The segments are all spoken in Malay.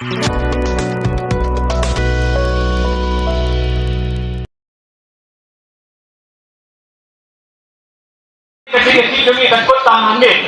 Kasi kami takot taman din.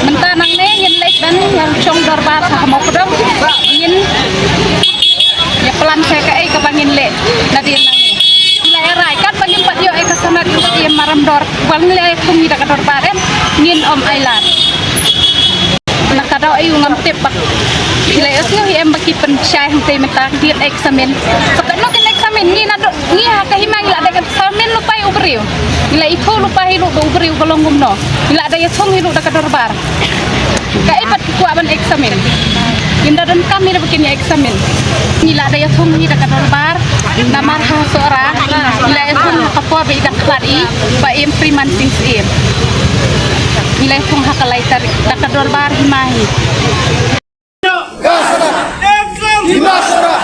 Mentanang ni yin lek dan yang cong darbar sa mo kodom yin ya pelan saya ke bangin lek nadin nang ni ilai rai kan bangin pat yo e kasana ki maram dor bang le kumi da kador barem yin om ailan nakadaw ayu ngam tep bak ilai asyo em baki pen syai hante mentang dia eksamen sakno ken eksamen ni na ni ha ka himang la da eksamen lupai ubriu ila itu lupa hilu ubriu kolongum no ila da yasong hilu da kador bar ka ipat ku aban eksamen inda dan kami na begini eksamen ila da yasong hi da kador bar namar ha sora ila yasong kapwa be da kladi ba em priman sings em ila yasong hakalai tar da kador bar himahi Gasana Himasara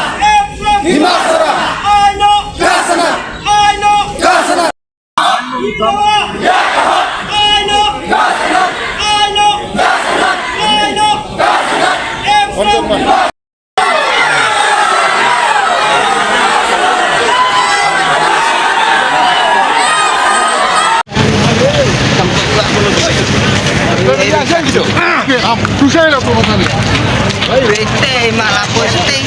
Himasara Aino Gasana Aino Gasana Aino Aino Gasana Aino Gasana Aino Gasana Susah lah tu macam ni. Bete malah posting.